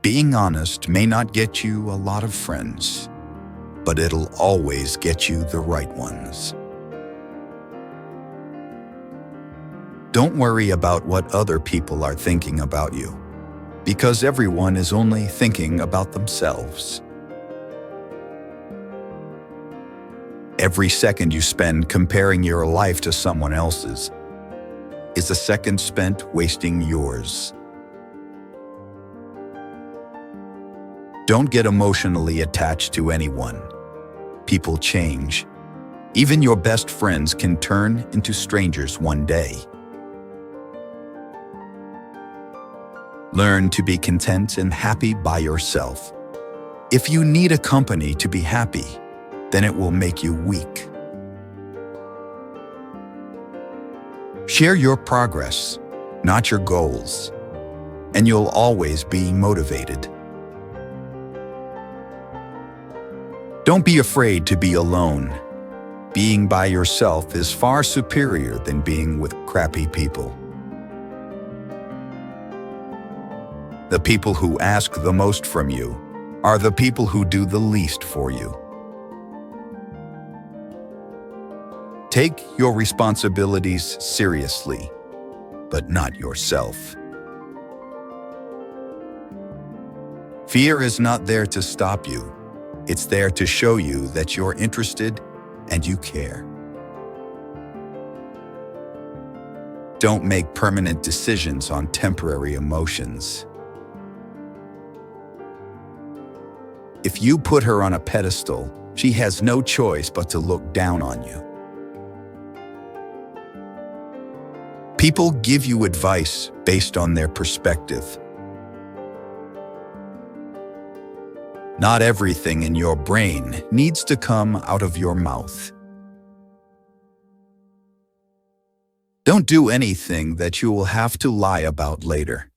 Being honest may not get you a lot of friends, but it'll always get you the right ones. Don't worry about what other people are thinking about you, because everyone is only thinking about themselves. Every second you spend comparing your life to someone else's is a second spent wasting yours. Don't get emotionally attached to anyone. People change. Even your best friends can turn into strangers one day. Learn to be content and happy by yourself. If you need a company to be happy, then it will make you weak. Share your progress, not your goals, and you'll always be motivated. Don't be afraid to be alone. Being by yourself is far superior than being with crappy people. The people who ask the most from you are the people who do the least for you. Take your responsibilities seriously, but not yourself. Fear is not there to stop you. It's there to show you that you're interested and you care. Don't make permanent decisions on temporary emotions. If you put her on a pedestal, she has no choice but to look down on you. People give you advice based on their perspective. Not everything in your brain needs to come out of your mouth. Don't do anything that you will have to lie about later.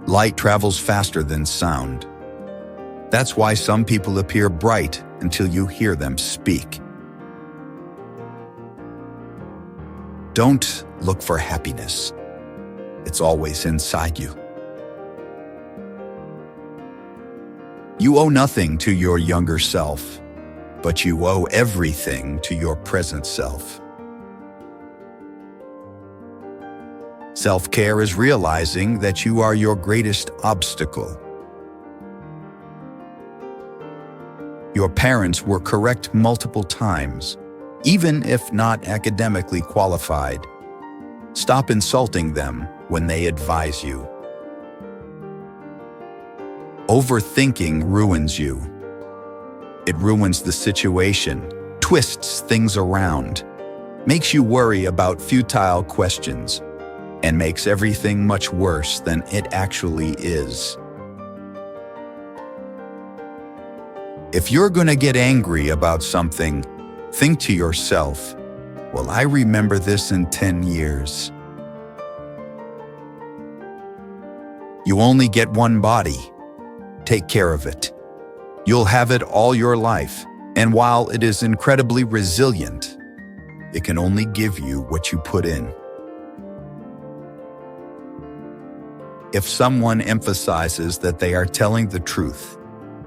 Light travels faster than sound. That's why some people appear bright until you hear them speak. Don't look for happiness. It's always inside you. You owe nothing to your younger self, but you owe everything to your present self. Self-care is realizing that you are your greatest obstacle. Your parents were correct multiple times, even if not academically qualified. Stop insulting them when they advise you. Overthinking ruins you. It ruins the situation, twists things around, makes you worry about futile questions, and makes everything much worse than it actually is. If you're gonna get angry about something, think to yourself, "Will I remember this in 10 years?" You only get one body. Take care of it. You'll have it all your life, and while it is incredibly resilient, it can only give you what you put in. If someone emphasizes that they are telling the truth,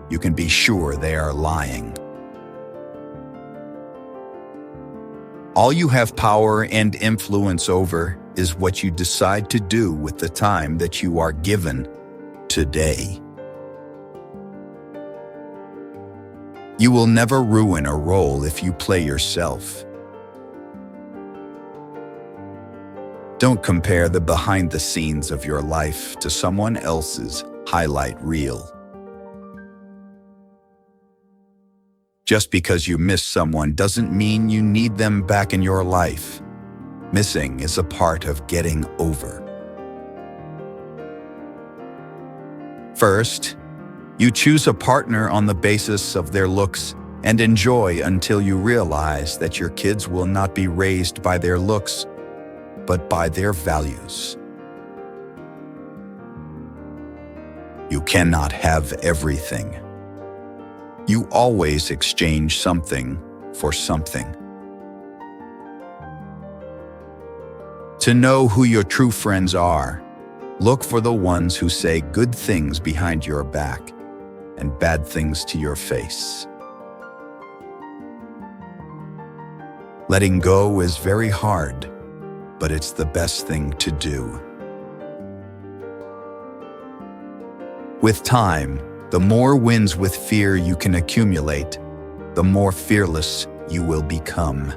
you can be sure they are lying. All you have power and influence over is what you decide to do with the time that you are given today. You will never ruin a role if you play yourself. Don't compare the behind the scenes of your life to someone else's highlight reel. Just because you miss someone doesn't mean you need them back in your life. Missing is a part of getting over. First, you choose a partner on the basis of their looks and enjoy until you realize that your kids will not be raised by their looks, but by their values. You cannot have everything. You always exchange something for something. To know who your true friends are, Look for the ones who say good things behind your back and bad things to your face. Letting go is very hard, but it's the best thing to do. With time, the more wins with fear you can accumulate, the more fearless you will become.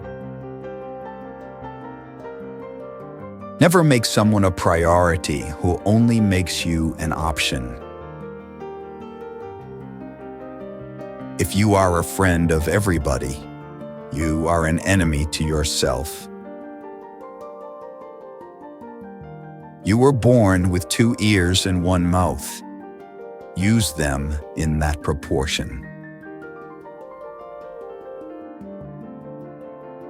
Never make someone a priority who only makes you an option. If you are a friend of everybody, you are an enemy to yourself. You were born with 2 ears and 1 mouth. Use them in that proportion.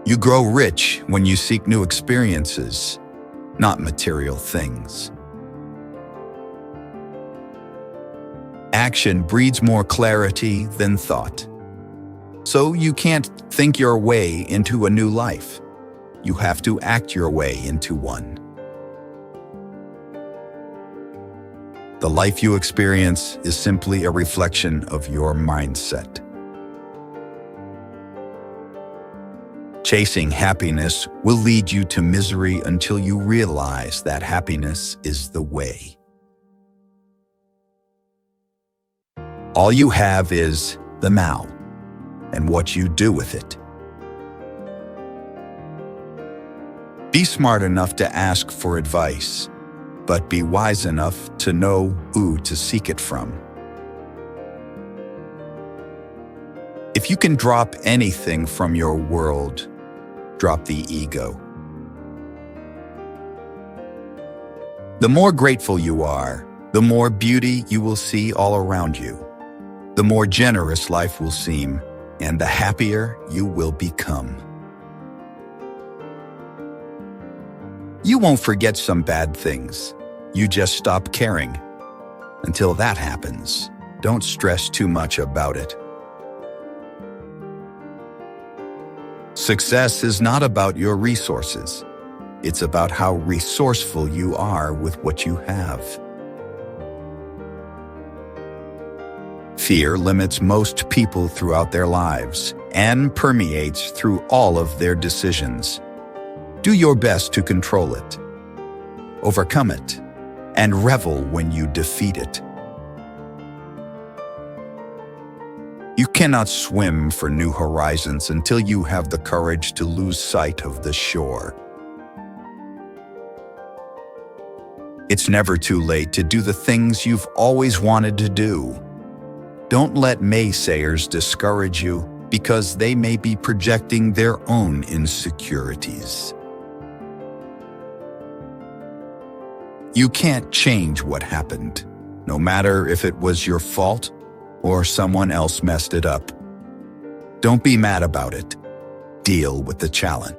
You grow rich when you seek new experiences, not material things. Action breeds more clarity than thought. So you can't think your way into a new life. You have to act your way into one. The life you experience is simply a reflection of your mindset. Chasing happiness will lead you to misery until you realize that happiness is the way. All you have is the now and what you do with it. Be smart enough to ask for advice, but be wise enough to know who to seek it from. If you can drop anything from your world, drop the ego. The more grateful you are, the more beauty you will see all around you. The more generous life will seem, and the happier you will become. You won't forget some bad things. You just stop caring. Until that happens, don't stress too much about it. Success is not about your resources. It's about how resourceful you are with what you have. Fear limits most people throughout their lives and permeates through all of their decisions. Do your best to control it, overcome it, and revel when you defeat it. You cannot swim for new horizons until you have the courage to lose sight of the shore. It's never too late to do the things you've always wanted to do. Don't let naysayers discourage you because they may be projecting their own insecurities. You can't change what happened, no matter if it was your fault or someone else messed it up. Don't be mad about it. Deal with the challenge.